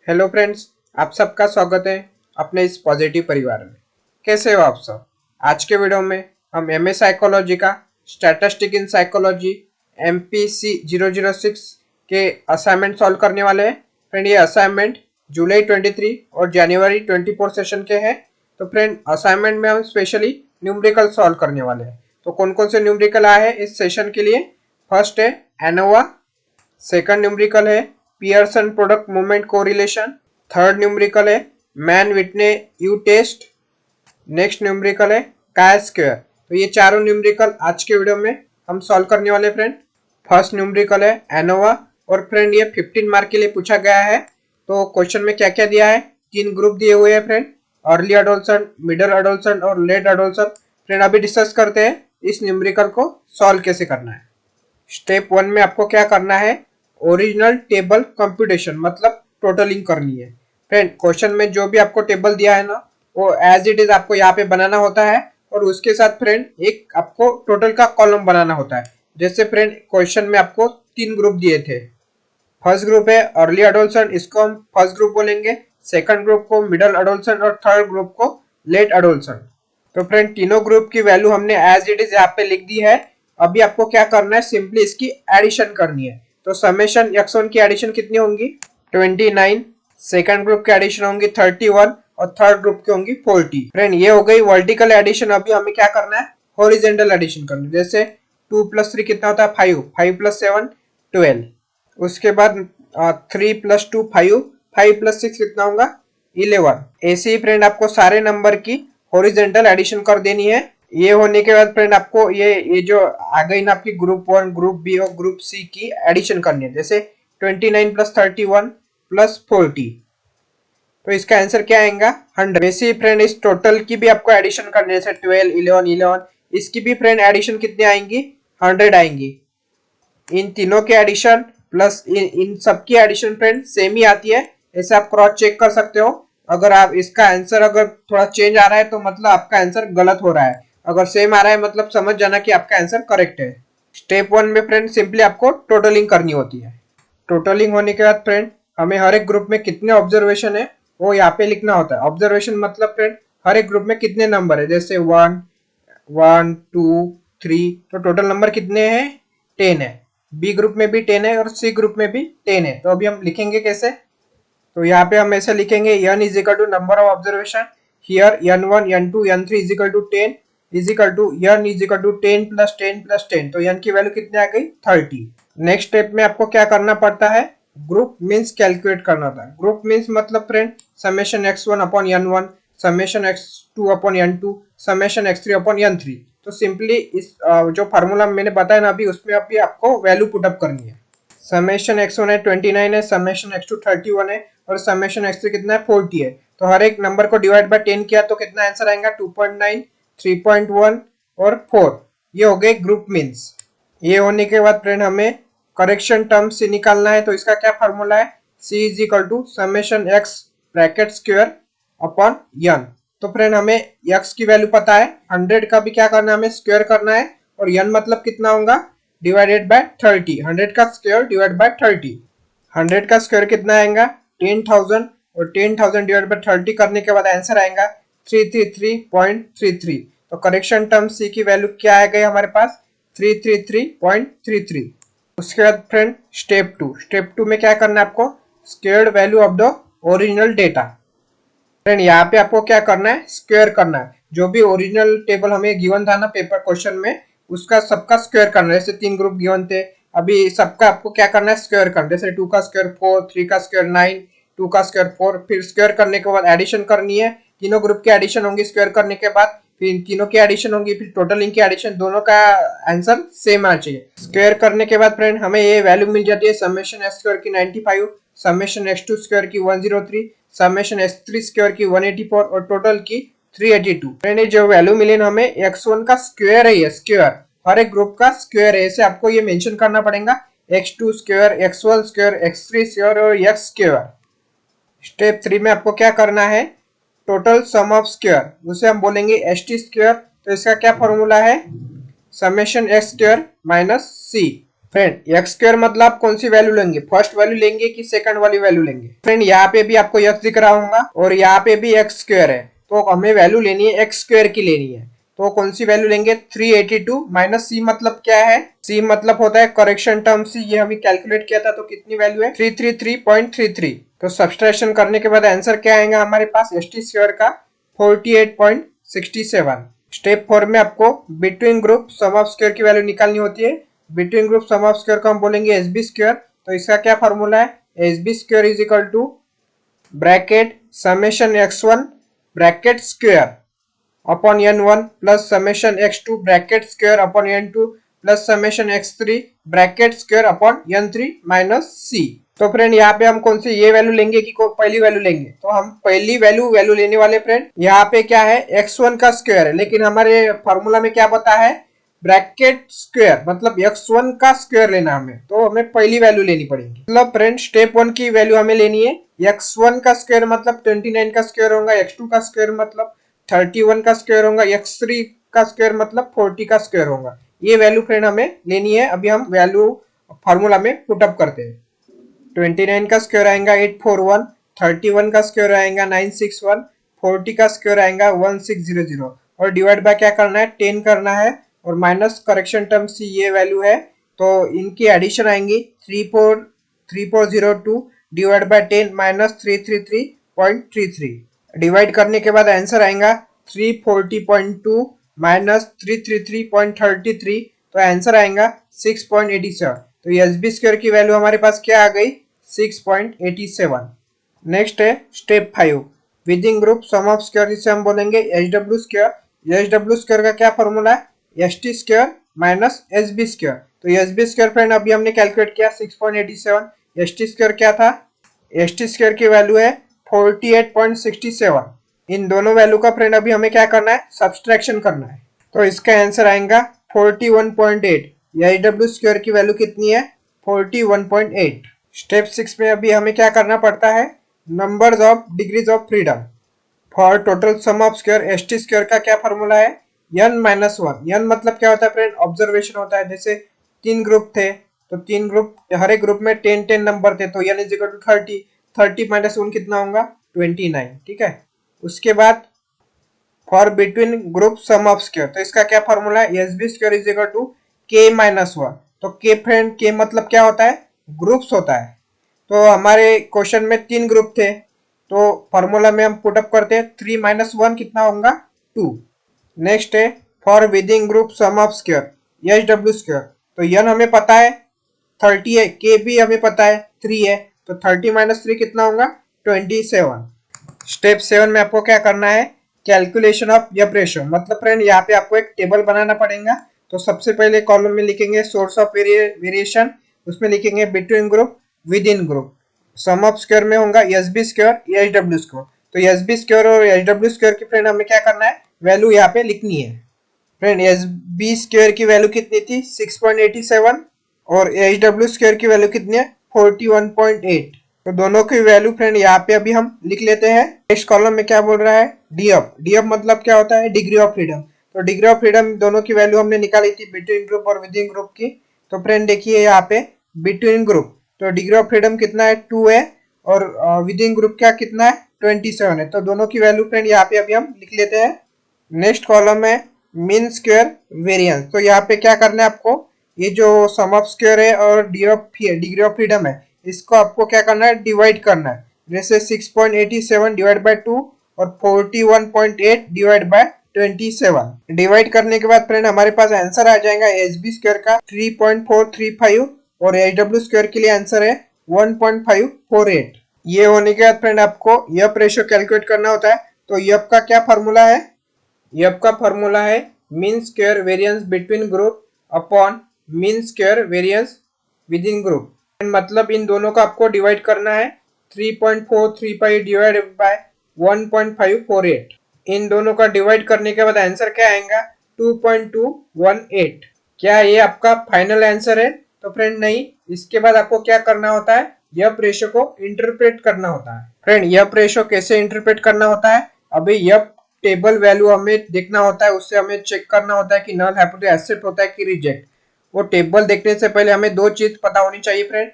Hello friends, आप सबका स्वागत है अपने इस पॉजिटिव परिवार में। कैसे हो आप सब? आज के वीडियो में हम एमए साइकोलॉजी का स्टैटिस्टिक इन साइकोलॉजी MPC 006 के असाइनमेंट सॉल्व करने वाले हैं। फ्रेंड, ये असाइनमेंट जुलाई 23 और जनवरी 24 सेशन के हैं। तो फ्रेंड, असाइनमेंट में हम स्पेशली न्यूमेरिकल सॉल्व करने वाले हैं। तो कौन कौन से न्यूमेरिकल आए हैं इस सेशन के लिए? फर्स्ट है एनोवा, सेकंड न्यूमेरिकल है Pearson product movement correlation, third numerical है Mann Whitney U test, next numerical है काय स्क्वायर। तो ये चारों न्यूमेरिकल आज के वीडियो में हम सॉल्व करने वाले फ्रेंड। फर्स्ट न्यूमेरिकल है एनोवा और फ्रेंड ये 15 मार्क के लिए पूछा गया है। तो क्वेश्चन में क्या क्या दिया है? 3 ग्रुप दिए हुए हैं friend, early adolescent, middle adolescent और लेट अडोलसेंट। फ्रेंड, अभी डिस्कस करते हैं इस न्यूमेरिकल को सॉल्व कैसे करना है। स्टेप 1 में आपको क्या करना है? ओरिजिनल टेबल कंप्यूटेशन मतलब टोटलिंग करनी है। फ्रेंड, क्वेश्चन में जो भी आपको टेबल दिया है ना, वो एज इट इज आपको यहाँ पे बनाना होता है और उसके साथ फ्रेंड एक आपको टोटल का कॉलम बनाना होता है। जैसे फ्रेंड क्वेश्चन में आपको 3 ग्रुप दिए थे। फर्स्ट ग्रुप है अर्ली अडोलसेंट, इसको हम फर्स्ट ग्रुप बोलेंगे, सेकंड ग्रुप को मिडिल अडोलसेंट और थर्ड ग्रुप को लेट अडोलसेंट। तो फ्रेंड, तीनों ग्रुप की वैल्यू हमने एज इट इज यहाँ पे लिख दी है। अभी आपको क्या करना है? सिंपली इसकी एडिशन करनी है। तो समेशन x1 की एडिशन कितनी होंगी? 29, सेकंड ग्रुप की एडिशन होंगी 31 और थर्ड ग्रुप की होंगी 40। फ्रेंड, ये हो गई वर्टिकल एडिशन। अभी हमें क्या करना है? हॉरिजॉन्टल एडिशन करनी है। जैसे 2 + 3 कितना होता है? 5, 5 + 7 12। उसके बाद 3 + 2 5, 5 + 6 कितना होगा? 11। ऐसे ही फ्रेंड आपको सारे नंबर की हॉरिजॉन्टल एडिशन कर देनी है। ये होने के बाद फ्रेंड आपको ये जो आ गई ना आपकी ग्रुप 1, ग्रुप बी और ग्रुप सी की एडिशन करनी है। जैसे 29 + 31 + 40, तो इसका आंसर क्या आएगा? 100। वैसे ही फ्रेंड इस टोटल की भी आपको एडिशन करनी है। जैसे 12, 11, 11, इसकी भी फ्रेंड एडिशन कितनी आएंगी? 100 आएंगी। इन तीनों के एडिशन प्लस इन सबकी एडिशन फ्रेंड सेम ही आती है। ऐसे आप क्रॉस चेक कर सकते हो। अगर आप इसका आंसर अगर थोड़ा चेंज आ रहा है तो मतलब आपका आंसर गलत हो रहा है, अगर सेम आ रहा है मतलब समझ जाना कि आपका आंसर करेक्ट है। स्टेप 1 में फ्रेंड सिंपली आपको टोटलिंग करनी होती है। टोटलिंग होने के बाद फ्रेंड हमें हर एक ग्रुप में कितने ऑब्जर्वेशन है वो यहाँ पे लिखना होता है। ऑब्जर्वेशन मतलब फ्रेंड हर एक ग्रुप में कितने नंबर है। जैसे 1, 1, 2, 3, तो टोटल नंबर कितने हैं? 10 है। बी ग्रुप में भी 10 है और सी ग्रुप में भी 10 है। तो अभी हम लिखेंगे कैसे? तो यहाँ पे हम ऐसे लिखेंगे n = number of observation, here n1, n2, n3 = 10 n = 10 + 10 + 10। तो n की वैल्यू कितनी आ गई? 30। नेक्स्ट स्टेप में आपको क्या करना पड़ता है? ग्रुप मीन्स कैलकुलेट करना था। ग्रुप मीन्स मतलब friend summation x1/n1, summation x2/n2, summation x3/n3। तो सिंपली इस जो फार्मूला मैंने बताया ना अभी, उसमें अभी आपको वैल्यू पुटअप करनी है। समेशन x1 है 29 है, समेशन x2 31 है और समेशन x3 कितना है? 40 है। तो हर एक नंबर को डिवाइड बाय 10 किया तो कितना आंसर आएगा? 2.9, 3.1 और 4। ये हो गए ग्रुप मीन्स। ये होने के बाद फ्रेंड हमें करेक्शन टर्म से निकालना है। तो इसका क्या फार्मूला है? c = summation x bracket square upon n। तो फ्रेंड हमें x की वैल्यू पता है, 100 का भी क्या करना है? हमें स्क्वायर करना है और n मतलब कितना होगा? Divided by 30। 100 का स्क्वायर डिवाइड बाय 30। 100 का स्क्वायर कितना आएगा? 10,000 और 10,000 डिवाइड बाय 30 करने के बाद आंसर आएगा 333.33। तो करेक्शन टर्म c की वैल्यू क्या आ गई हमारे पास? 333.33। उसके बाद फ्रेंड स्टेप 2 में क्या करना है आपको? Squared value of the original data. Friend यहाँ पे आपको क्या करना है? स्क्वायर करना है। जो भी ओरिजिनल टेबल हमें गिवन था ना पेपर क्वेश्चन में, उसका सबका स्क्वायर करना है। जैसे 3 ग्रुप गिवन थे, अभी सबका आपको क्या करना है? स्क्वायर करना है। जैसे 2 का स्क्वायर 4, 3 का स्क्वायर 9, 2 का स्क्वायर 4। फिर स्क्वायर करने के बाद एडिशन करनी है। तीनों ग्रुप की एडिशन होंगी स्क्वायर करने के बाद, फिर इन तीनों की एडिशन होंगी, फिर टोटलिंग की एडिशन, दोनों का आंसर सेम आना चाहिए। स्क्वायर करने के बाद फ्रेंड हमें ये वैल्यू मिल जाती है समेशन x स्क्वायर की 95, समेशन x2 स्क्वायर की 103, समेशन x3 स्क्वायर की 184 और टोटल की 382। फ्रेंड ये जो वैल्यू मिली ना हमें, x1 का स्क्वायर है, ये स्क्वायर हर एक ग्रुप का स्क्वायर है। ऐसे आपको ये मेंशन करना पड़ेगा, x2 square, x1 square, x3 square और x स्क्वायर। स्टेप 3 में आपको क्या करना है? टोटल सम ऑफ स्क्वायर, उसे हम बोलेंगे st स्क्वायर। तो इसका क्या फॉर्मूला है? Summation x square minus c। Friend x square मतलब आप कौन सी वैल्यू लेंगे, फर्स्ट वैल्यू लेंगे कि सेकंड वाली वैल्यू लेंगे। फ्रेंड यहाँ पे भी आपको एक्स दिख रहा होगा और यहाँ पे भी एक्स स्क्वायर है, तो हमें वैल्यू लेनी है एक्स स्क्वायर की लेनी है। तो कौन सी वैल्यू लेंगे, 382 माइनस सी मतलब क्या है, सी मतलब होता है करेक्शन टर्म सी, ये हमें कैलकुलेट किया था तो कितनी वैल्यू है 333.33। तो सब्सट्रैक्शन करने के बाद आंसर क्या आएगा हमारे पास, एस टी स्क्वायर का 48.67। स्टेप 4 में आपको between group sum of square की वैल्यू निकालनी होती है। Between group sum of square को हम बोलेंगे एस बी स्क्वायर। तो इसका क्या फॉर्मूला है, S B square is equal to bracket summation x1 bracket square upon n1 plus summation x2 bracket square upon n2 plus summation x3 bracket square upon n3 minus C. तो friend यहाँ पे हम कौन सी ये value लेंगे कि पहली value लेंगे, तो हम पहली वैल्यू लेने वाले। फ्रेंड यहाँ पे क्या है, x1 का स्क्वायर है, लेकिन हमारे फॉर्मूला में क्या बता है ब्रैकेट स्क्वायर, मतलब x1 का स्क्वायर लेना हमें, तो हमें पहली वैल्यू लेनी पड़ेगी। मतलब फ्रेंड स्टेप 1 की वैल्यू हमें लेनी है, x1 का स्क्वायर मतलब 29 का स्क्वायर होगा, x2 का स्क्वायर मतलब 31 का स्क्वायर होगा, x3 का स्क्वायर मतलब 40 का स्क्वायर होगा। ये वैल्यू फ्रेंड हमें लेनी है। अभी हम वैल्यू फॉर्मूला में पुटअप करते हैं। 29 का स्क्वायर आएगा 841, 31 का स्क्वायर आएगा 961, 40 का स्क्वायर आएगा 1600 और डिवाइड बाय क्या करना है 10 करना है और माइनस करेक्शन टर्म सी ये वैल्यू है, तो इनकी एडिशन आएंगी 3402 डिवाइड बाय 10 माइनस 333.33। डिवाइड करने के बाद आंसर आएगा 340.2 माइनस 333.33, तो आंसर आएगा 6.87। तो एस बी स्क्वायर की वैल्यू हमारे पास क्या आ गई 6.87। नेक्स्ट है step 5 within group sum of square, जिसे हम बोलेंगे H W square. H W square का क्या फॉर्मूला है, S T square minus S B square. तो एस बी स्क्वायर फ्रेंड अभी हमने कैलकुलेट किया 6.87, एस टी स्क्वायर क्या था, एस टी स्क्वायर की वैल्यू है 48.67। इन दोनों वैल्यू का फ्रेंड अभी हमें क्या करना है सब्सट्रैक्शन करना है, तो इसका आंसर आएगा 41.8। एच डब्ल्यू स्क्वायर की वैल्यू कितनी है 41.8। स्टेप 6 में अभी हमें क्या करना पड़ता है, numbers of degrees of freedom for total sum of square. S T square का क्या फॉर्मूला है n माइनस वन। n मतलब क्या होता है फ्रेंड, ऑब्जर्वेशन होता है। जैसे 3 ग्रुप थे तो 3 ग्रुप, हर एक ग्रुप में 10 नंबर थे, तो n is equal to 30, 30 minus 1 कितना होगा 29। ठीक है, उसके बाद for between group sum of square, तो इसका क्या फॉर्मूला है S B square is equal to K minus one. तो के फ्रेंड के मतलब क्या होता है ग्रुप्स होता है। तो हमारे क्वेश्चन में 3 ग्रुप थे, तो फॉर्मूला में हम पुटअप करते हैं 3 माइनस 1 कितना होगा 2। नेक्स्ट है for within group sum of square H W square. तो यन हमें पता है 30 है, के भी हमें पता है 3 है, तो 30 माइनस 3 कितना होगा 27। स्टेप 7 में आपको क्या करना है कैलकुलेशन ऑफ एफ रेशियो। मतलब फ्रेंड यहाँ पे आपको एक टेबल बनाना पड़ेगा। तो सबसे पहले कॉलम में लिखेंगे सोर्स ऑफ वेरिएशन, उसमें लिखेंगे between group within group. Sum of square में होगा S B square H W square. तो एस बी स्क्वायर और एच डब्ल्यू स्क्वायर की फ्रेंड हमें क्या करना है वैल्यू यहाँ पे लिखनी है। फ्रेंड एस बी स्क्वायर की वैल्यू कितनी थी 6.87 और एच डब्ल्यू स्क्वायर की वैल्यू कितनी है 41.8। तो दोनों की वैल्यू फ्रेंड यहाँ पे अभी हम लिख लेते हैं। नेक्स्ट कॉलम में क्या बोल रहा है डी एफ। डी एफ मतलब क्या होता है डिग्री ऑफ फ्रीडम। तो डिग्री ऑफ फ्रीडम दोनों की वैल्यू हमने निकाली थी बिटवीन ग्रुप और विद इन ग्रुप की। तो फ्रेंड देखिए यहाँ पे बिटवीन ग्रुप तो डिग्री ऑफ फ्रीडम कितना है 2 है और विद इन ग्रुप क्या कितना है 27 है। तो दोनों की वैल्यू फ्रेंड यहाँ पे अभी हम लिख लेते हैं। नेक्स्ट कॉलम है मीन स्क्वायर वेरिएंस। तो यहाँ पे क्या करना है आपको, ये जो सम ऑफ स्क्वायर है और डिग्री ऑफ फ्रीडम है इसको आपको क्या करना है डिवाइड करना है। जैसे 6.87 डिवाइड बाय 2 और 41.8 डिवाइड बाय 27। डिवाइड करने के बाद फ्रेंड हमारे पास आंसर आ जाएगा एच बी स्क्वायर का 3.435 और एच डब्ल्यू स्क्वायर के लिए आंसर है 1.548। ये होने के बाद फ्रेंड आपको एफ रेशियो कैलकुलेट करना होता है। तो एफ का क्या फॉर्मूला है, एफ का फॉर्मूला है mean square variance between group upon mean square variance with in group. मतलब इन दोनों का आपको डिवाइड करना है 3.435 डिवाइड बाय 1.548। इन दोनों का डिवाइड करने के बाद आंसर क्या आएगा 2.218। क्या ये आपका फाइनल आंसर है? तो फ्रेंड नहीं, इसके बाद आपको क्या करना होता है एफ रेशियो को इंटरप्रेट करना होता है। फ्रेंड एफ रेशियो कैसे इंटरप्रेट करना होता है, अभी एफ टेबल वैल्यू हमें देखना होता है, उससे हमें चेक करना होता है कि नल हाइपोथेसिस एक्सेप्ट होता है कि रिजेक्ट। वो टेबल देखने से पहले हमें दो चीज पता होनी चाहिए फ्रेंड।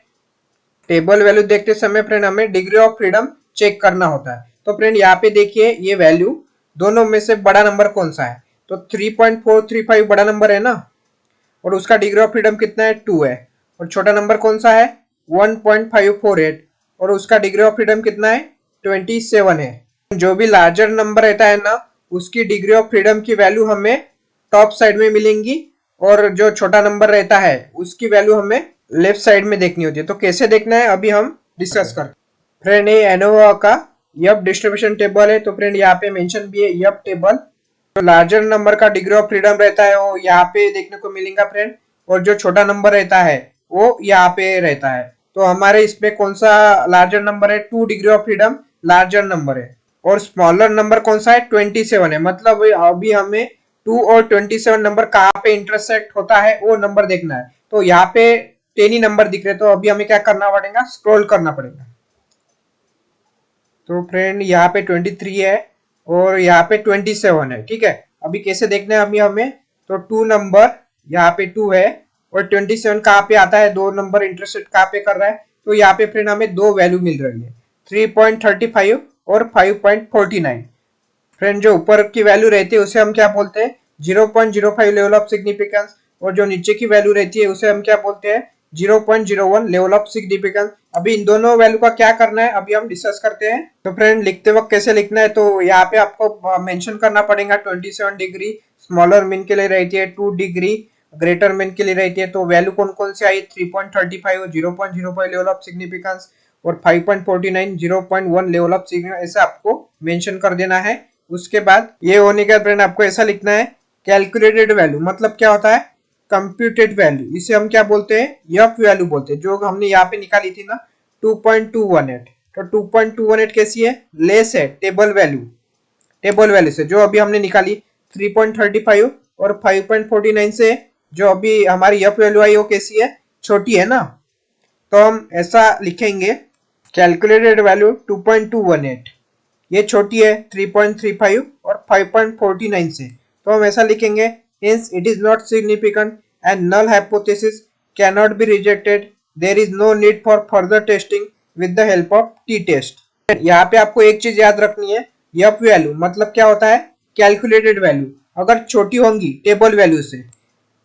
टेबल वैल्यू देखते समय फ्रेंड हमें डिग्री ऑफ फ्रीडम चेक करना होता है। तो फ्रेंड यहाँ पे देखिए ये वैल्यू दोनों में से बड़ा नंबर कौन सा है, तो 3.435 बड़ा नंबर है ना, और उसका डिग्री ऑफ फ्रीडम कितना है 2 है। और छोटा नंबर कौन सा है 1.548 और उसका डिग्री ऑफ फ्रीडम कितना है 27 है। जो भी लार्जर नंबर रहता है ना उसकी डिग्री ऑफ फ्रीडम की वैल्यू हमें टॉप साइड में मिलेंगी और जो छोटा नंबर रहता है उसकी वैल्यू हमें लेफ्ट साइड में देखनी होती है। तो कैसे देखना है अभी हम डिस्कस करते हैं। फ्रेंड ये एनोवा का यप डिस्ट्रीब्यूशन टेबल है। तो फ्रेंड यहाँ पे मेंशन भी है यप टेबल। जो लार्जर नंबर का डिग्री ऑफ फ्रीडम रहता है वो यहाँ पे देखने को मिलेगा फ्रेंड, और जो छोटा नंबर रहता है वो यहाँ पे रहता है। तो हमारे इसमें कौन सा लार्जर नंबर है 2 degree of freedom larger number है, और स्मॉलर नंबर कौन सा है 27 है। मतलब अभी हमें 2 और 27 नंबर कहाँ पे इंटरसेक्ट होता है वो नंबर देखना है। तो यहाँ पे 10 ही नंबर दिख रहे, तो अभी हमें क्या करना पड़ेगा स्क्रॉल करना पड़ेगा। तो फ्रेंड यहाँ पे 23 है और यहाँ पे 27 है, ठीक है। अभी कैसे देखना है अभी हमें, तो 2 नंबर यहाँ पे 2 है और 27 कहाँ पे आता है, दो नंबर इंटरसेक्ट कहाँ पे कर रहा है। तो यहाँ पे फ्रेंड हमें दो वैल्यू मिल रही है 3.35 और 5.49। फ्रेंड जो ऊपर की वैल्यू रहती है उसे हम क्या बोलते हैं 0.05 लेवल ऑफ सिग्निफिकेंस, और जो नीचे की वैल्यू रहती है उसे हम क्या बोलते हैं 0.01 लेवल ऑफ सिग्निफिकेंस। अभी इन दोनों वैल्यू का क्या करना है अभी हम डिस्कस करते हैं। तो फ्रेंड लिखते वक्त कैसे लिखना है, तो यहाँ पे आपको मेंशन करना पड़ेगा 27 डिग्री स्मॉलर मीन के लिए रहती है, 2 डिग्री ग्रेटर मीन के लिए रहती है। तो वैल्यू कौन कौन सी आई 3.35 0.05 लेवल ऑफ सिग्निफिकेंस और 5.49 0.1 लेवल ऑफ सिग्निफिकेंस, ऐसे आपको मेंशन कर देना है। उसके बाद ये होने के बाद फ्रेंड आपको ऐसा लिखना है कैलकुलेटेड वैल्यू, मतलब क्या होता है कंप्यूटेड वैल्यू, इसे हम क्या बोलते हैं यफ वैल्यू बोलते हैं। जो हमने यहाँ पे निकाली थी ना 2.218, तो 2.218 कैसी है लेस है टेबल वैल्यू से जो अभी हमने निकाली 3.35 और 5.49 से जो अभी हमारी यफ वैल्यू आई वो कैसी है छोटी है ना। तो हम ऐसा लिखेंगे कैलकुलेटेड वैल्यू 2.218 ये छोटी है 3.35 और 5.49 से, तो हम ऐसा लिखेंगे hence it is not significant and null hypothesis cannot be rejected, there is no need for further testing with the help of t-test। यहाँ पे आपको एक चीज याद रखनी है यफ वैल्यू मतलब क्या होता है कैलकुलेटेड वैल्यू, अगर छोटी होंगी टेबल वैल्यू से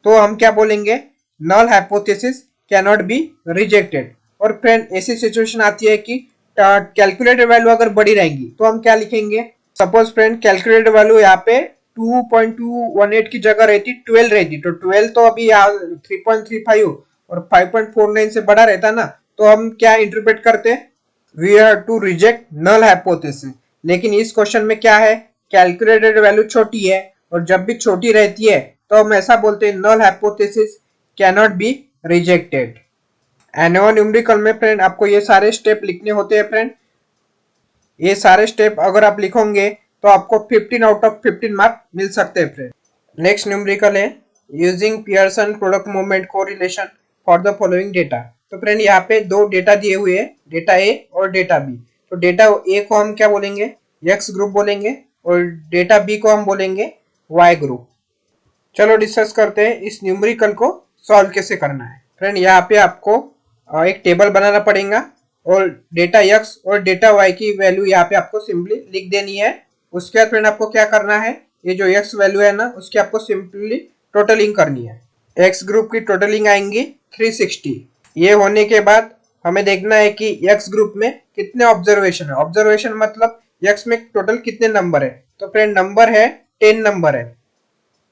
तो हम क्या बोलेंगे null hypothesis cannot be rejected. और फ्रेंड ऐसी सिचुएशन आती है कि कैलकुलेटेड वैल्यू अगर बड़ी रहेंगी तो हम क्या लिखेंगे, सपोज फ्रेंड कैलकुलेटेड वैल्यू यहाँ पे 2.218 की जगह रहती 12 रहती, तो 12 तो अभी यहाँ 3.35 और 5.49 से बड़ा रहता ना, तो हम क्या इंटरप्रेट करते we have to reject null hypothesis. लेकिन इस क्वेश्चन में क्या है कैलकुलेटेड वैल्यू छोटी है और जब भी छोटी रहती है तो हम ऐसा बोलते हैं null hypothesis cannot be rejected. एनओ न्यूमेरिकल में फ्रेंड आपको ये सारे स्टेप लिखने होते हैं फ्रेंड। ये सारे स्टेप अगर आप लिखोगे तो आपको 15 आउट ऑफ 15 मार्क मिल सकते हैं फ्रेंड। नेक्स्ट न्यूमेरिकल है using Pearson product movement correlation for the following data. तो फ्रेंड यहाँ पे दो डेटा दिए हुए हैं डेटा ए और डेटा बी। तो डेटा ए को हम क्या बोलेंगे एक्स ग्रुप बोलेंगे और डेटा बी को हम बोलेंगे वाई ग्रुप। चलो डिस्कस करते हैं इस न्यूमेरिकल को सॉल्व कैसे करना है। फ्रेंड यहाँ पे आपको एक टेबल बनाना पड़ेगा और डेटा एक्स और डेटा वाई की वैल्यू यहाँ पे आपको सिंपली लिख देनी है। उसके बाद फ्रेंड आपको क्या करना है ये जो एक्स वैल्यू है ना उसकी आपको सिंपली टोटलिंग करनी है। एक्स ग्रुप की टोटलिंग आएंगी 360। ये होने के बाद हमें देखना है कि एक्स ग्रुप में कितने ऑब्जर्वेशन है। ऑब्जर्वेशन मतलब एक्स में टोटल कितने नंबर है, तो फ्रेंड नंबर है 10 नंबर है।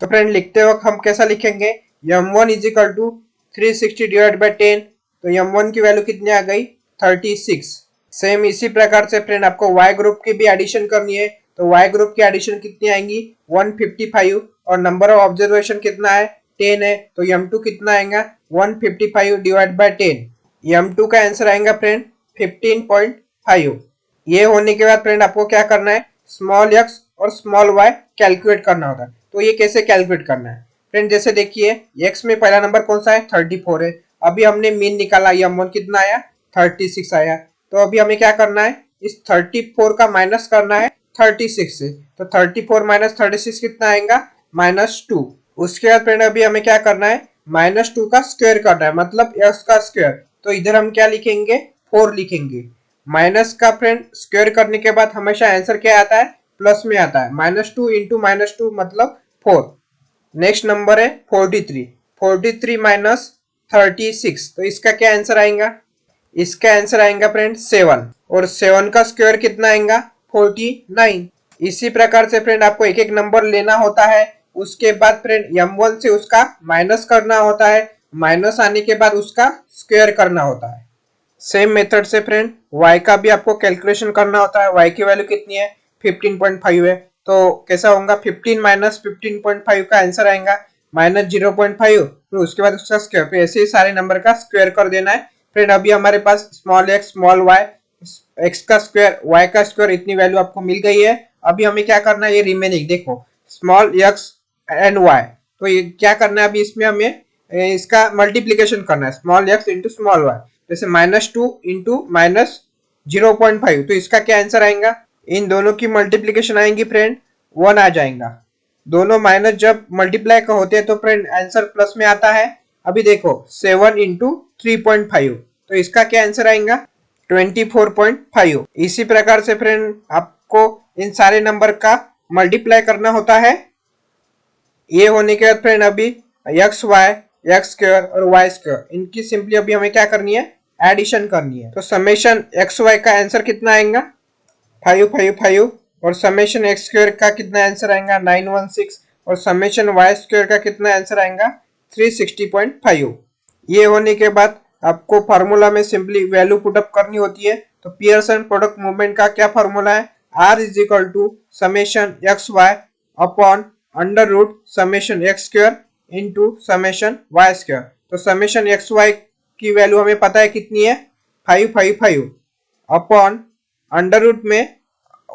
तो फ्रेंड लिखते वक्त हम कैसा लिखेंगे m1 is equal to 360 divide by 10, तो m1 की वैल्यू कितनी आ गई 36। सेम इसी प्रकार से फ्रेंड आपको y ग्रुप की भी एडिशन करनी है, तो y ग्रुप की एडिशन कितनी आएंगी 155 और नंबर ऑफ ऑब्जर्वेशन कितना है 10 है, तो m2 कितना आएगा 155 डिवाइड बाई 10। m2 का आंसर आएगा फ्रेंड 15.5। ये होने के बाद फ्रेंड आपको क्या करना है स्मॉल एक्स और स्मॉल वाई कैलकुलेट करना होगा। तो ये कैसे कैलकुलेट करना है फ्रेंड, जैसे देखिए एक्स में पहला नंबर कौन सा है 34 है। अभी हमने मीन निकाला m1 कितना आया 36 आया, तो अभी हमें क्या करना है इस 34 का माइनस करना है 36 से, तो 34 माइनस 36 कितना आएगा -2। उसके बाद फ्रेंड अभी हमें क्या करना है -2 का स्क्वायर करना है, मतलब x का स्क्वायर। तो इधर हम क्या लिखेंगे, 4 लिखेंगे। माइनस का फ्रेंड स्क्वायर करने के बाद हमेशा आंसर क्या आता है, प्लस में आता है। -2 इंटू -2 मतलब 4। नेक्स्ट नंबर है 43। 43 माइनस 36, तो इसका क्या आंसर आएगा, इसका आंसर आएगा फ्रेंड 7। और 7 का स्क्वायर कितना आएगा, 49। इसी प्रकार से फ्रेंड आपको एक एक नंबर लेना होता है, उसके बाद फ्रेंड m1 से उसका माइनस करना होता है, माइनस आने के बाद उसका स्क्वायर करना होता है। सेम मेथड से फ्रेंड y का भी आपको कैलकुलेशन करना होता है। y की वैल्यू कितनी है, 15.5 है। तो कैसा होगा, 15 माइनस 15.5 का आंसर आएगा -0.5, फिर उसके बाद उसका स्क्वायर, फिर ऐसे ही सारे नंबर का स्क्वायर कर देना है। फ्रेंड अभी हमारे पास small x small y, x का स्क्वायर y का स्क्वायर, इतनी वैल्यू आपको मिल गई है। अभी हमें क्या करना है, ये रिमेनिंग देखो स्मॉल x एंड y, तो ये क्या करना है, अभी इसमें हमें इसका मल्टीप्लीकेशन करना है, small x into small y। जैसे -2 इंटू -0.5, तो इसका क्या आंसर आएगा, इन दोनों की मल्टीप्लीकेशन आएंगी फ्रेंड 1 आ जाएगा। दोनों माइनस जब मल्टीप्लाई का होते हैं तो फ्रेंड आंसर प्लस में आता है। अभी देखो 7 इंटू 3.5, तो इसका क्या आंसर आएगा, 24.5। इसी प्रकार से फ्रेंड आपको इन सारे नंबर का मल्टीप्लाई करना होता है। ये होने के बाद फ्रेंड अभी एक्स वाई, एक्स स्क्वायर और वाई स्क्वायर, इनकी सिंपली अभी हमें क्या करनी है, एडिशन करनी है। तो समेशन एक्स वाई का आंसर कितना आएगा, 555। और समेशन एक्स स्क्वायर का कितना आंसर आएगा, 916। और समेशन वाई स्क्वायर का कितना आंसर आएगा, 360.5। ये होने के बाद आपको फार्मूला में सिंपली वैल्यू पुटअप करनी होती है। तो पियर्सन प्रोडक्ट मूवमेंट का क्या फार्मूला है, R is equal to summation X Y upon under root summation X square into summation Y square. तो समेशन एक्स वाई की वैल्यू हमें पता है कितनी है, 555 अपॉन अंडर रूट में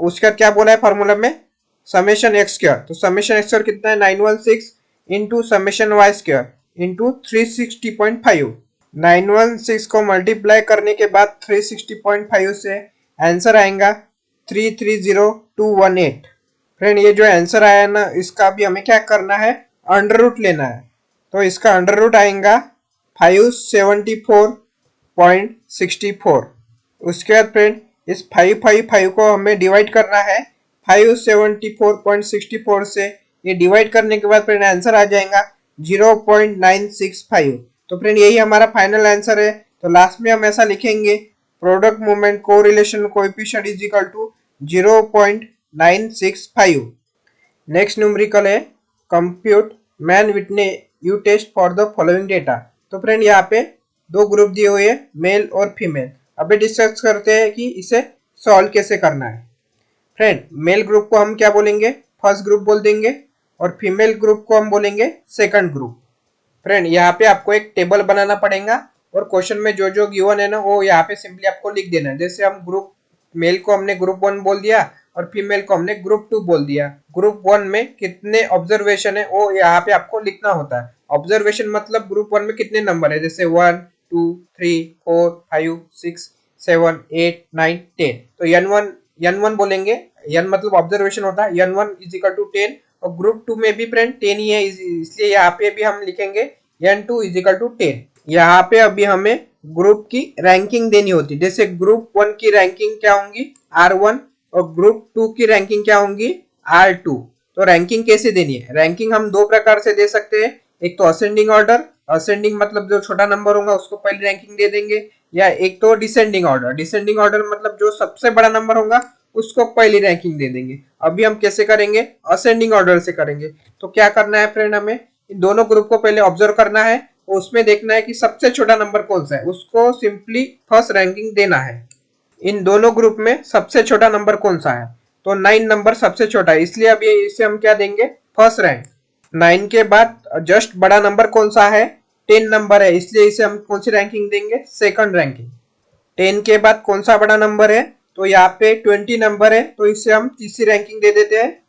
उसका क्या बोला है फार्मूला में, समेशन एक्स स्क्वायर। तो समेशन एक्स स्क्वायर कितना है, 916 into summation Y square into 360.5। 916 को मल्टीप्लाई करने के बाद 360.5 से आंसर आएगा 330218। फ्रेंड ये जो आंसर आया ना, इसका भी हमें क्या करना है, अंडर रूट लेना है। तो इसका अंडर रूट आएगा 574.64। उसके बाद फ्रेंड इस 555 को हमें डिवाइड करना है 574.64 से। ये डिवाइड करने के बाद फ्रेंड आंसर आ जाएगा 0.965। तो फ्रेंड यही हमारा फाइनल आंसर है। तो लास्ट में हम ऐसा लिखेंगे, product movement correlation coefficient is equal to 0.965। Next numerical है, compute Mann Whitney U test for the following data. तो फ्रेंड यहाँ पे दो ग्रुप दिए हुए हैं, मेल और फीमेल। अभी डिस्कस करते हैं कि इसे सॉल्व कैसे करना है। फ्रेंड मेल ग्रुप को हम क्या बोलेंगे, फर्स्ट ग्रुप बोल देंगे, और फीमेल ग्रुप को हम बोलेंगे सेकंड ग्रुप। फ्रेंड यहाँ पे आपको एक टेबल बनाना पड़ेगा, और क्वेश्चन में जो जो गिवन है ना, वो यहाँ पे सिंपली आपको लिख देना है। जैसे हम ग्रुप मेल को हमने ग्रुप 1 बोल दिया और फीमेल को हमने ग्रुप 2 बोल दिया। ग्रुप 1 में कितने ऑब्जर्वेशन है वो यहाँ पे आपको लिखना होता है। ऑब्जर्वेशन मतलब ग्रुप 1 में कितने नंबर है, जैसे 1 2 3 4 5 6 7 8 9 10। तो n1 बोलेंगे, n मतलब ऑब्जर्वेशन होता है, n1 इज इक्वल टू 10। और ग्रुप 2 में भी फ्रेंड 10 ही है, इसलिए यहाँ पे भी हम लिखेंगे n2 इज इक्वल टू 10। यहाँ पे अभी हमें ग्रुप की रैंकिंग देनी होती है। जैसे ग्रुप 1 की रैंकिंग क्या होंगी, R1, और ग्रुप 2 की रैंकिंग क्या होंगी, R2। तो रैंकिंग कैसे देनी है, रैंकिंग हम दो प्रकार से दे सकते हैं। एक तो असेंडिंग ऑर्डर, असेंडिंग मतलब जो छोटा नंबर होगा उसको पहले रैंकिंग दे देंगे, या एक तो डिसेंडिंग ऑर्डर। डिसेंडिंग ऑर्डर मतलब जो सबसे बड़ा नंबर होगा उसको पहली रैंकिंग दे देंगे। अभी हम कैसे करेंगे, असेंडिंग ऑर्डर से करेंगे। तो क्या करना है फ्रेंड, हमें इन दोनों ग्रुप को पहले ऑब्जर्व करना है, उसमें देखना है कि सबसे छोटा नंबर कौन सा है, उसको सिंपली फर्स्ट रैंकिंग देना है। इन दोनों ग्रुप में सबसे छोटा नंबर कौन सा है, तो 9 नंबर सबसे छोटा है, इसलिए अब ये इसे हम क्या देंगे, फर्स्ट रैंक। 9 के बाद जस्ट बड़ा नंबर कौन सा है, 10 नंबर है, इसलिए इसे हम कौन सी रैंकिंग देंगे, सेकंड रैंकिंग। 10 के बाद कौन सा बड़ा नंबर है, तो यहाँ पे 20 नंबर है, तो इसे हम तीसरी रैंकिंग दे देते हैं।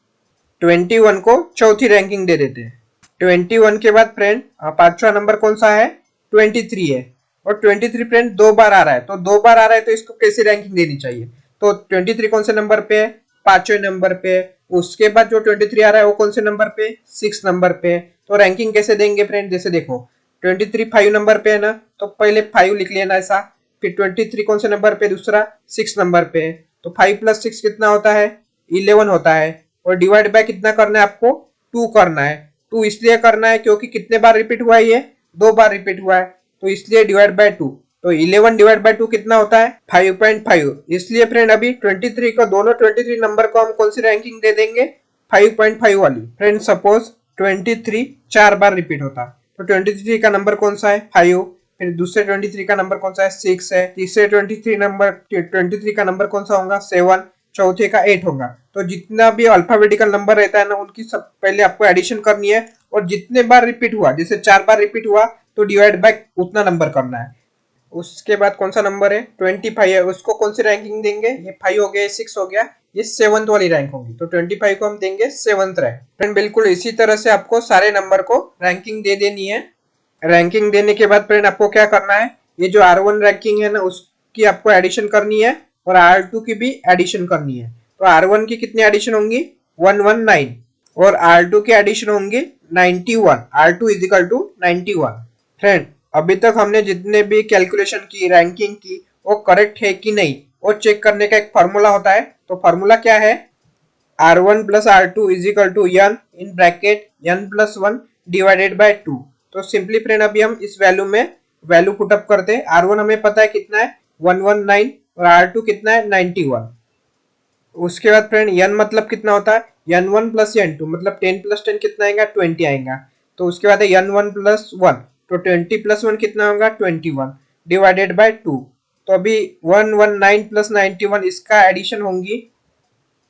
21 को चौथी रैंकिंग दे देते हैं। 21 के बाद फ्रेंड पांचवा नंबर कौन सा है, 23 है। और 23 फ्रेंड दो बार आ रहा है, तो दो बार आ रहा है तो इसको कैसी रैंकिंग देनी चाहिए, तो 23 कौन से नंबर पे है, पांचवें नंबर पे। उसके बाद जो 23 आ रहा है वो कौन से नंबर पे, 6 नंबर पे। तो रैंकिंग कैसे देंगे फ्रेंड, जैसे देखो 23 5 नंबर पे है ना, तो पहले 5 लिख लेना ऐसा। फिर 23 कौन से नंबर पे, दूसरा 6 नंबर पे है, तो 5 प्लस 6 कितना होता है, 11 होता है। और डिवाइड बाय कितना करना है आपको, 2 करना है। 2 इसलिए करना है क्योंकि कितने बार रिपीट हुआ है, ये 2 बार रिपीट हुआ है, तो इसलिए डिवाइड बाय 2। तो 11 डिवाइड बाय 2 कितना होता है, 5.5। इसलिए फ्रेंड अभी 23 को, दोनों 23 नंबर को हम कौन सी रैंकिंग दे देंगे, 5.5 वाली। फ्रेंड सपोज 23 4 बार रिपीट होता, तो 23 का नंबर कौन सा है, 5। फिर दूसरे 23 का नंबर कौन सा है, 6 है। तीसरे 23 का नंबर कौन सा होगा, 7। चौथे का 8 होगा। तो जितना भी अल्फाबेटिकल नंबर रहता है ना, उनकी सब पहले आपको एडिशन करनी है, और जितने बार रिपीट हुआ, जैसे 4 बार रिपीट हुआ तो डिवाइड बाय उतना नंबर करना है। उसके बाद कौन सा नंबर है, 25 है, उसको कौन सी रैंकिंग देंगे, ये 5 हो गया, 6 हो गया, ये 7th वाली रैंक होगी, तो 25 को हम देंगे 7th रैंक। फ्रेंड बिल्कुल इसी तरह से आपको सारे नंबर को रैंकिंग दे देनी है। रैंकिंग देने के बाद फ्रेंड आपको क्या करना है, ये जो R1 रैंकिंग है ना, उसकी आपको एडिशन करनी है, और R2 की भी एडिशन करनी है। तो R1 की कितनी एडिशन होंगी, 119, और R2 की एडिशन होंगी 91। R2 is equal to 91। Friend अभी तक हमने जितने भी कैलकुलेशन की, रैंकिंग की, वो करेक्ट है कि नहीं, वो चेक करने का एक फार्मूला होता है। तो फार्मूला क्या है, R1 plus R2 is equal to n in bracket n plus 1 divided by 2। तो सिंपली फ्रेंड अभी हम इस वैल्यू में वैल्यू पुटअप करते हैं। R1 हमें पता है कितना है, 119, और R2 कितना है, 91। उसके बाद फ्रेंड n मतलब कितना होता है, n1 प्लस n2, मतलब 10 प्लस 10 कितना आएगा, 20 आएगा। तो उसके बाद है n1 प्लस 1, तो 20 प्लस 1 कितना होगा, 21 डिवाइडेड बाय 2। तो अभी 119 प्लस 91 इसका एडिशन होंगी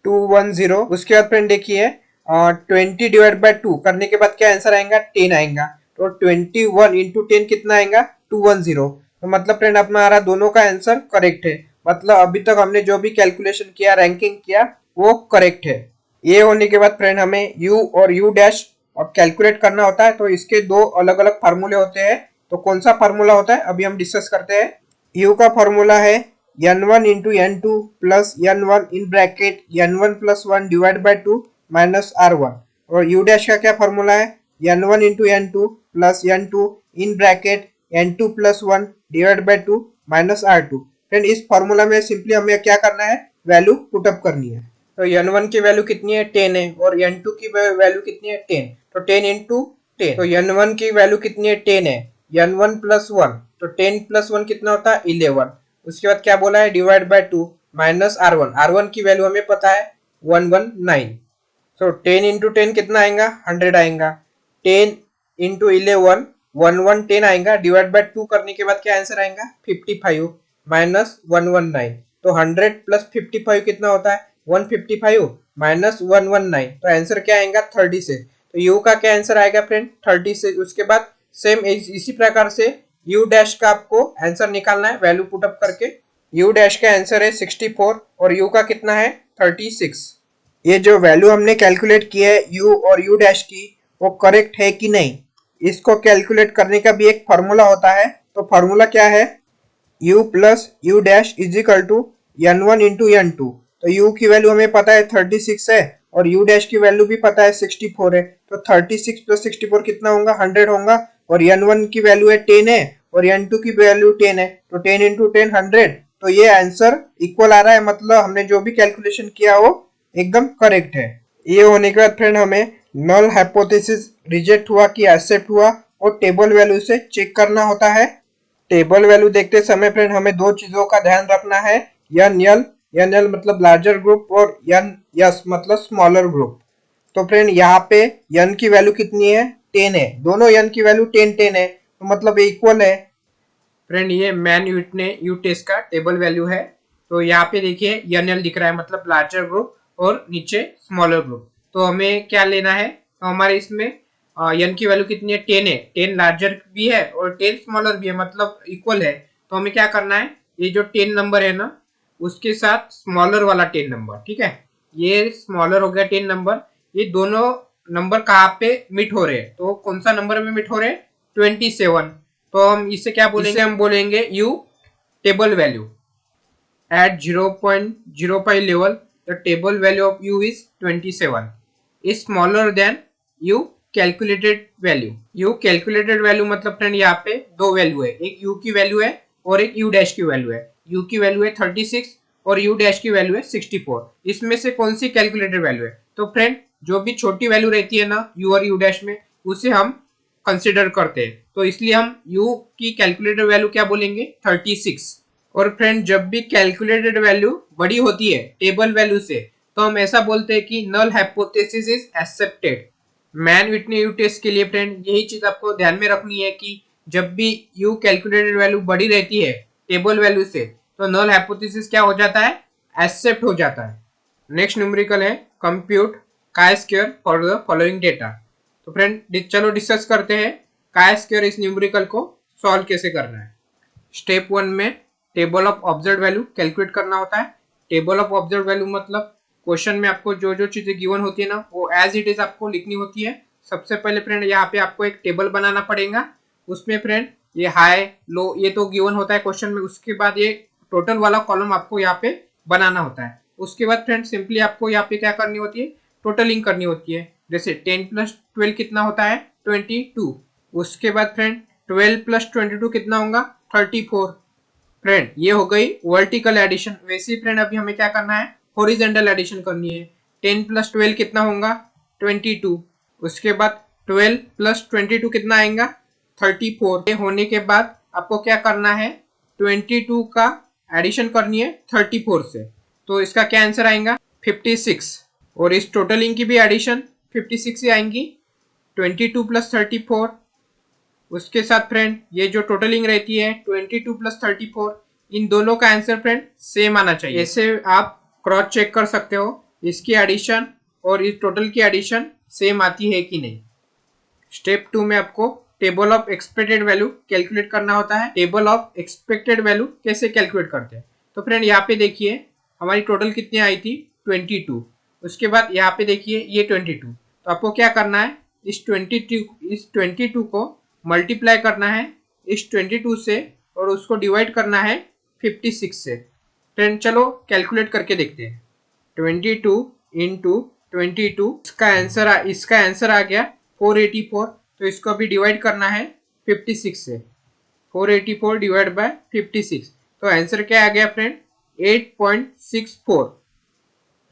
210। उसके बाद फ्रेंड देखिए 20 डिवाइड बाय 2 करने के बाद क्या आंसर आएगा, 10 आएगा। तो 21 इंटू 10 कितना आएगा, 210। तो मतलब फ्रेंड हमारा दोनों का आंसर करेक्ट है। मतलब अभी तक हमने जो भी कैलकुलेशन किया, रैंकिंग किया, वो करेक्ट है। ये होने के बाद फ्रेंड हमें u और u डैश और कैलकुलेट करना होता है। तो इसके दो अलग अलग फार्मूले होते हैं। तो कौन सा फार्मूला होता है अभी हम डिस्कस करते हैं। u का फार्मूला है n1 into n2 plus n1 in bracket n1 plus 1 divide by 2 minus r1। और u डैश का क्या फार्मूला है, n1 into n2 plus n2 in bracket n2 plus 1 divide by 2 minus r2। Friend इस formula में simply हमें क्या करना है, वैल्यू पुटअप करनी है। तो n1 की वैल्यू कितनी है, 10 है, और n2 की वैल्यू कितनी है, 10। तो 10 इंटू 10, तो n1 की वैल्यू कितनी है, 10 है, n1 प्लस 1, तो 10 प्लस 1 कितना होता है, 11। उसके बाद क्या बोला है, divide by 2 minus r1। r1 की वैल्यू हमें पता है 119। तो 10 इंटू 10 कितना आएगा, 100 आएगा। 10 इंटू 11, 1110 आएगा, डिवाइड बाय 2 करने के बाद क्या आंसर आएगा, 55 माइनस 119। तो 100 प्लस 55 कितना होता है, 155 माइनस 119। तो आंसर क्या आएगा, 30 से। तो यू का क्या आंसर आएगा फ्रेंड, 30 से। उसके बाद सेम इसी प्रकार से यू डैश का आपको आंसर निकालना है वैल्यू पुटअप करके। यू डैश का आंसर है 64 और यू का कितना है, 36। ये जो वैल्यू हमने कैलकुलेट की है यू और यू डैश की, वो करेक्ट है कि नहीं, इसको कैलकुलेट करने का भी एक फार्मूला होता है। तो फार्मूला क्या है, u plus U dash is equal to n1 into n2। तो u की वैल्यू हमें पता है 36 है, और u डैश की वैल्यू भी पता है 64 है। तो 36 प्लस 64 कितना होगा, 100 होगा। और n1 की वैल्यू है 10 है, और n2 की वैल्यू 10 है। तो 10 इंटू 10 100। तो ये आंसर इक्वल आ रहा है, मतलब हमने जो भी कैलकुलेशन किया वो एकदम करेक्ट है। ये होने के बाद फ्रेंड हमें नल हाइपोथेसिस रिजेक्ट हुआ कि एक्सेप्ट हुआ, और टेबल वैल्यू से चेक करना होता है। टेबल वैल्यू देखते समय फ्रेंड हमें दो चीजों का ध्यान रखना है, एन एल मतलब लार्जर ग्रुप, और एन एस मतलब स्मॉलर ग्रुप। तो फ्रेंड यहाँ पे n की वैल्यू कितनी है, 10 है, दोनों n की वैल्यू 10 10 है, तो मतलब ये इक्वल है। फ्रेंड ये मैन यूटने यू टेस्ट का टेबल वैल्यू है। तो यहाँ पे देखिए एन एल दिख रहा है, मतलब लार्जर ग्रुप, और नीचे स्मॉलर ग्रुप। तो हमें क्या लेना है, तो हमारे इसमें n की वैल्यू कितनी है, 10 है, 10 लार्जर भी है और 10 स्मॉलर भी है, मतलब इक्वल है। तो हमें क्या करना है, ये जो 10 नंबर है ना, उसके साथ स्मॉलर वाला 10 नंबर, ठीक है, ये स्मॉलर हो गया 10 नंबर। ये दोनों नंबर कहाँ पे मीट हो रहे हैं, तो कौन सा नंबर में मीट हो रहे हैं, 27। तो हम इसे क्या बोलेंगे, इसे हम बोलेंगे you table value. At 0.05 level, the table value of u is 27, is smaller than u calculated value. You calculated value मतलब फ्रेंड यहाँ पे दो वैल्यू है, एक यू की वैल्यू है और एक यू डैश की वैल्यू है। यू की वैल्यू है 36 और यू डैश की वैल्यू है 64। इसमें से कौन सी कैलकुलेटेड वैल्यू है? तो फ्रेंड जो भी छोटी वैल्यू रहती है ना यू और यू डैश में, उसे हम कंसिडर करते हैं, तो इसलिए हम u की कैलकुलेटेड वैल्यू क्या बोलेंगे? 36। और फ्रेंड जब भी कैलकुलेटेड वैल्यू बड़ी होती है टेबल वैल्यू से, तो हम ऐसा बोलते हैं कि null hypothesis is accepted. Mann Whitney U test के लिए फ्रेंड यही चीज आपको ध्यान में रखनी है कि जब भी u कैलकुलेटेड वैल्यू बड़ी रहती है टेबल वैल्यू से, तो नल हाइपोथेसिस क्या हो जाता है? एक्सेप्ट हो जाता है। नेक्स्ट न्यूमेरिकल है compute chi square for the following data. तो फ्रेंड चलो डिस्कस करते हैं काय स्क्वायर इस न्यूमेरिकल को सॉल्व कैसे करना है। स्टेप 1 में table of observe value calculate करना होता है। टेबल ऑफ ऑब्जर्व वैल्यू मतलब क्वेश्चन में आपको जो जो चीजें गिवन होती है ना वो एज इट इज आपको लिखनी होती है। सबसे पहले फ्रेंड यहाँ पे आपको एक टेबल बनाना पड़ेगा। उसमें फ्रेंड ये हाई लो ये तो गिवन होता है क्वेश्चन में, उसके बाद ये टोटल वाला कॉलम आपको यहाँ पे बनाना होता है। उसके बाद फ्रेंड सिंपली आपको यहाँ पे क्या करनी होती है? टोटलिंग करनी होती है। जैसे 10 प्लस 12 कितना होता है? 22। उसके बाद फ्रेंड 12 प्लस 22 कितना होगा? 34। फ्रेंड ये हो गई वर्टिकल एडिशन। वैसे फ्रेंड अभी हमें क्या करना है? हॉरिजॉन्टल एडिशन करनी है। 10 प्लस 12 कितना होगा? 22। उसके बाद 12 प्लस 22 कितना आएगा? 34। ये होने के बाद आपको क्या करना है? 22 का एडिशन करनी है 34 से, तो इसका क्या आंसर आएगा? 56। और इस टोटलिंग की भी एडिशन 56 ही आएंगी। 22 प्लस 34, उसके साथ फ्रेंड ये जो टोटलिंग रहती है 22 प्लस 34, इन दोनों का आंसर फ्रेंड सेम आना चाहिए। ऐसे आप क्रॉस चेक कर सकते हो इसकी एडिशन और इस टोटल की एडिशन सेम आती है कि नहीं। स्टेप 2 में आपको table of expected value calculate करना होता है। टेबल ऑफ एक्सपेक्टेड वैल्यू कैसे कैलकुलेट करते हैं? तो फ्रेंड यहाँ पे देखिए हमारी टोटल कितनी आई थी? 22। उसके बाद यहाँ पे देखिए ये 22। तो आपको क्या करना है? इस 22 को मल्टीप्लाई करना है इस 22 से और उसको डिवाइड करना है 56 से। फ्रेंड चलो कैलकुलेट करके देखते हैं। 22 इंटू 22, इसका आंसर आ गया 484। तो इसको अभी डिवाइड करना है 56 से। 484 डिवाइड बाय 56, तो आंसर क्या आ गया फ्रेंड? 8.64।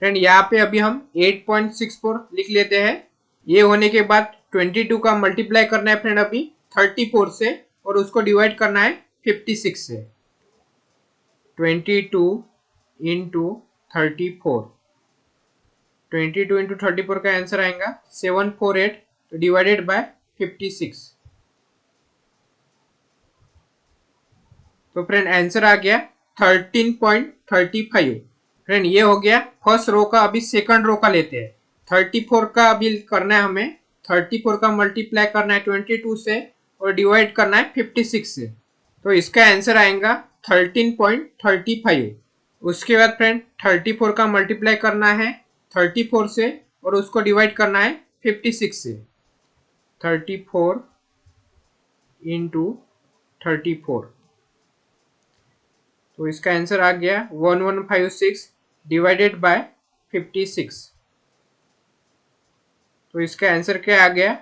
फ्रेंड यहाँ पे अभी हम 8.64 लिख लेते हैं। ये होने के बाद 22 का मल्टीप्लाई करना है फ्रेंड अभी 34 से और उसको डिवाइड करना है 56 से। 22 इंटू 34, 22 इंटू 34 का आंसर आएगा 748, तो डिवाइडेड बाय 56। तो फ्रेंड आंसर आ गया 13.35। फ्रेंड ये हो गया फर्स्ट रो का। अभी सेकंड रो का लेते हैं। 34 का अभी करना है हमें। 34 का मल्टीप्लाई करना है 22 से और डिवाइड करना है 56 से, तो इसका आंसर आएगा 13.35। उसके बाद फ्रेंड 34 का मल्टीप्लाई करना है 34 से और उसको डिवाइड करना है 56 से। 34 इंटू 34, तो इसका आंसर आ गया 1156 डिवाइडेड बाय 56। तो इसका आंसर क्या आ गया?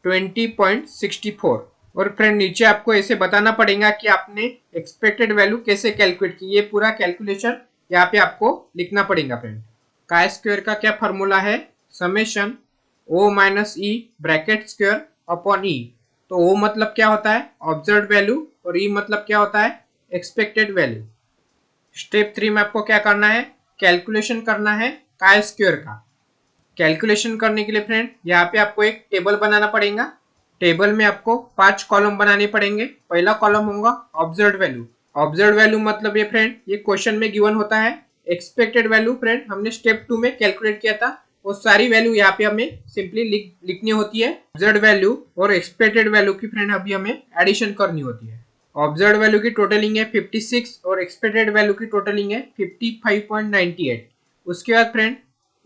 20.64। और फ्रेंड नीचे आपको ऐसे बताना पड़ेगा कि आपने एक्सपेक्टेड वैल्यू कैसे कैलकुलेट की। ये पूरा कैलकुलेशन यहाँ पे आपको लिखना पड़ेगा फ्रेंड। काय स्क्वायर का क्या फॉर्मूला है? Summation O minus E bracket square upon E. तो ओ मतलब क्या होता है? ऑब्जर्व वैल्यू, और ई मतलब क्या होता है? Expected value. स्टेप 3 में आपको क्या करना है? कैलकुलेशन करना है काय स्क्वायर का। कैलकुलेशन करने के लिए फ्रेंड यहाँ पे आपको एक टेबल बनाना पड़ेगा। टेबल में आपको 5 कॉलम बनाने पड़ेंगे। पहला कॉलम होगा ऑब्जर्व वैल्यू। ऑब्जर्व वैल्यू मतलब ये फ्रेंड ये क्वेश्चन में गिवन होता है। एक्सपेक्टेड वैल्यू फ्रेंड हमने स्टेप 2 में कैलकुलेट किया था, वो सारी वैल्यू यहाँ पे हमें सिंपली लिखनी होती है। ऑब्जर्व वैल्यू और एक्सपेक्टेड वैल्यू की फ्रेंड अभी हमें एडिशन करनी होती है। ऑब्जर्व वैल्यू की टोटलिंग है 56 और एक्सपेक्टेड वैल्यू की टोटलिंग है 55.98। उसके बाद फ्रेंड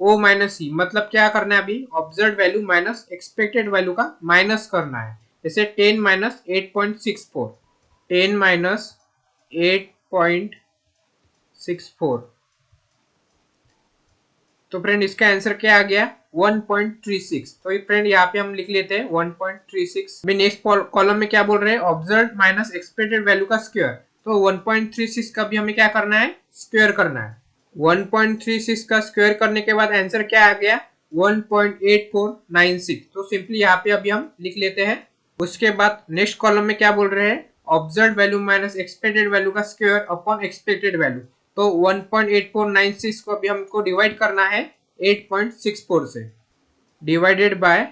ओ माइनस ई मतलब क्या करना है? अभी observe value minus expected value का माइनस करना है। जैसे 10 माइनस 8.64, 10 माइनस 8.64, तो फ्रेंड इसका आंसर क्या आ गया? 1.36। तो फ्रेंड यहाँ पे हम लिख लेते हैं 1.36। अभी नेक्स्ट कॉलम में क्या बोल रहे हैं, ऑब्जर्व माइनस एक्सपेक्टेड वैल्यू का स्क्वायर। तो 1.36 का भी हमें क्या करना है, स्क्वायर करना है। 1.36 का स्क्वायर करने के बाद आंसर क्या आ गया, 1.8496। तो सिंपली यहाँ पे अभी हम लिख लेते हैं। उसके बाद नेक्स्ट कॉलम में क्या बोल रहे हैं, observe value minus expected value का स्क्वायर अपॉन एक्सपेक्टेड वैल्यू। तो 1.8496 को अभी हमको डिवाइड करना है 8.64 से, डिवाइडेड बाय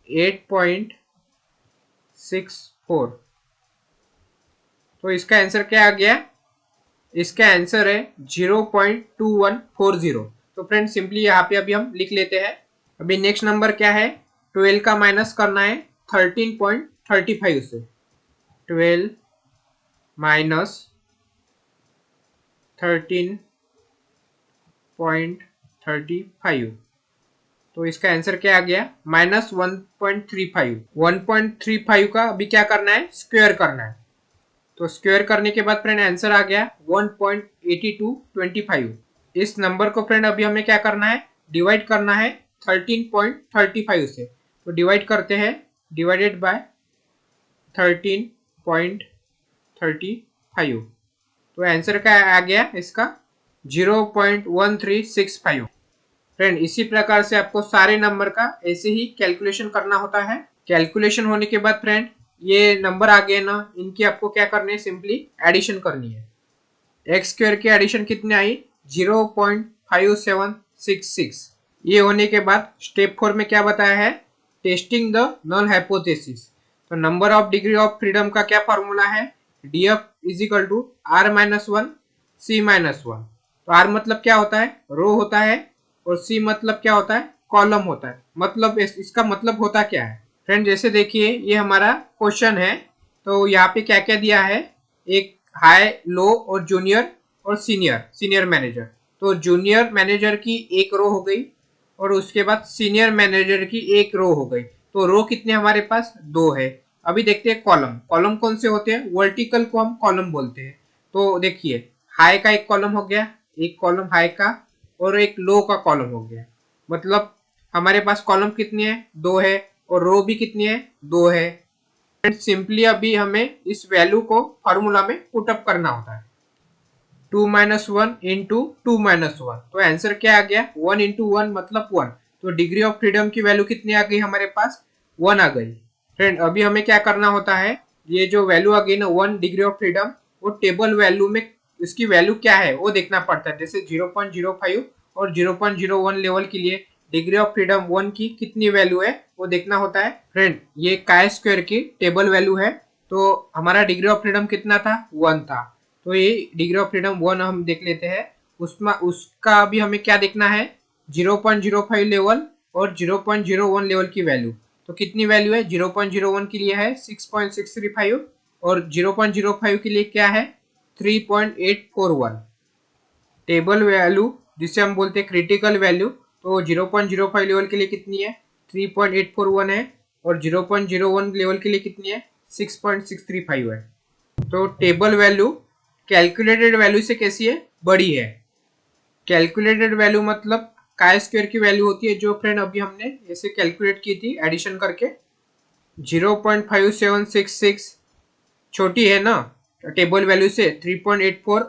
8.64। तो इसका आंसर क्या आ गया, इसका आंसर है 0.2140। तो फ्रेंड सिंपली यहाँ पे अभी हम लिख लेते हैं। अभी नेक्स्ट नंबर क्या है, 12 का माइनस करना है 13.35 से। 12 माइनस 13.35, तो इसका आंसर क्या आ गया, -1.35। 1.35 का अभी क्या करना है, स्क्वायर करना है। तो स्क्वायर करने के बाद फ्रेंड आंसर आ गया 1.8225। इस नंबर को फ्रेंड अभी हमें क्या करना है, डिवाइड करना है 13.35 से। तो डिवाइड करते हैं, डिवाइडेड बाय 13.35। तो आंसर क्या आ गया इसका, 0.1365। फ्रेंड इसी प्रकार से आपको सारे नंबर का ऐसे ही कैलकुलेशन करना होता है। कैलकुलेशन होने के बाद फ्रेंड ये नंबर आ गए ना, इनकी आपको क्या करनी है, सिंपली एडिशन करनी है। एक्स स्क्वायर की एडिशन कितनी आई, 0.5766। ये होने के बाद स्टेप 4 में क्या बताया है, टेस्टिंग द नल हाइपोथेसिस। तो number of degree of freedom का क्या फॉर्मूला है, df is equal to r-1 c-1। तो r मतलब क्या होता है, रो होता है, और c मतलब क्या होता है, कॉलम होता है। मतलब इसका मतलब होता क्या है फ्रेंड, जैसे देखिए ये हमारा क्वेश्चन है। तो यहाँ पे क्या क्या दिया है, एक हाई, लो और जूनियर और सीनियर मैनेजर। तो जूनियर मैनेजर की एक रो हो गई, और उसके बाद सीनियर मैनेजर की एक रो हो गई। तो रो कितने हमारे पास, 2 है। अभी देखते हैं कॉलम। कॉलम कौन से होते हैं, वर्टिकल को हम कॉलम बोलते हैं। तो देखिए हाई का एक कॉलम हो गया, एक कॉलम हाई का, और एक लो का कॉलम हो गया। मतलब हमारे पास कॉलम कितनी है, 2 है, और रो भी कितनी है, 2 है। सिंपली अभी हमें इस वैल्यू को फॉर्मूला में पुटअप करना होता है। 2 - 1 इंटू 2 - 1। तो आंसर क्या आ गया, 1 इंटू 1 मतलब 1। तो डिग्री ऑफ फ्रीडम की वैल्यू कितनी आ गई हमारे पास, 1 आ गई। फ्रेंड अभी हमें क्या करना होता है, ये जो वैल्यू आ गई ना 1 डिग्री ऑफ फ्रीडम, वो टेबल वैल्यू में इसकी वैल्यू क्या है वो देखना पड़ता है। जैसे 0.05 और 0.01 लेवल के लिए डिग्री ऑफ फ्रीडम 1 की कितनी वैल्यू है वो देखना होता है। फ्रेंड ये काय स्क्वायर की टेबल वैल्यू है। तो हमारा डिग्री ऑफ फ्रीडम कितना था, 1 था। तो ये डिग्री ऑफ फ्रीडम 1 हम देख लेते हैं। उसमें उसका अभी हमें क्या देखना है, 0.05 लेवल और 0.01 लेवल की वैल्यू। तो कितनी वैल्यू है, 0.01 के लिए है 6.635, और 0.05 के लिए क्या है, 3.841। टेबल वैल्यू जिसे हम बोलते हैं क्रिटिकल वैल्यू, तो 0.05 लेवल के लिए कितनी है, 3.841 है, और 0.01 लेवल के लिए कितनी है, 6.635 है। तो टेबल वैल्यू कैलकुलेटेड वैल्यू से कैसी है, बड़ी है। कैलकुलेटेड वैल्यू मतलब काय स्क्वायर की वैल्यू होती है, जो फ्रेंड अभी हमने ऐसे कैलकुलेट की थी एडिशन करके। 0.5766 छोटी है ना टेबल वैल्यू से, 3.84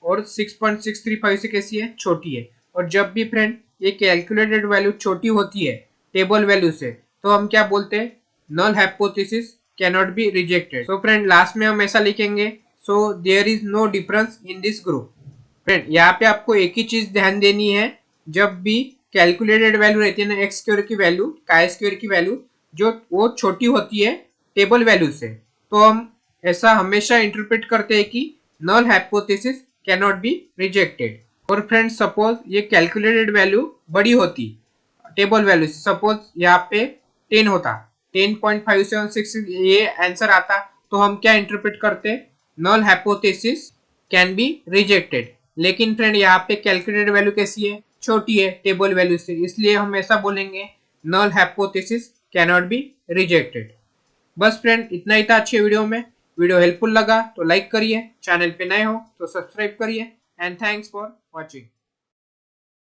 और 6.635 से कैसी है, छोटी है। और जब भी फ्रेंड ये कैलकुलेटेड वैल्यू छोटी होती है टेबल वैल्यू से, तो हम क्या बोलते हैं, null hypothesis can not be rejected. So friend last में हम ऐसा लिखेंगे, so there is no difference in this group. Friend यहाँ पे आपको एक ही चीज ध्यान देनी है, जब भी कैलकुलेटेड वैल्यू रहती है ना एक्स स्क्वायर की वैल्यू, काय स्क्वायर की वैल्यू, जो वो छोटी होती है टेबल वैल्यू से, तो हम ऐसा हमेशा इंटरप्रेट करते हैं कि null hypothesis can not be rejected. और फ्रेंड सपोज ये कैलकुलेटेड वैल्यू बड़ी होती टेबल वैल्यू से, सपोज यहाँ पे 10 होता, 10.576 ये आंसर आता, तो हम क्या इंटरप्रेट करते, null hypothesis can be rejected. लेकिन फ्रेंड यहाँ पे कैलकुलेटेड वैल्यू कैसी है, छोटी है टेबल वैल्यू से, इसलिए हम ऐसा बोलेंगे null hypothesis can not be rejected. बस फ्रेंड इतना ही था अच्छे वीडियो में। वीडियो हेल्पफुल लगा तो लाइक करिए, चैनल पे नए हो तो सब्सक्राइब करिए, एंड थैंक्स फॉर वॉचिंग।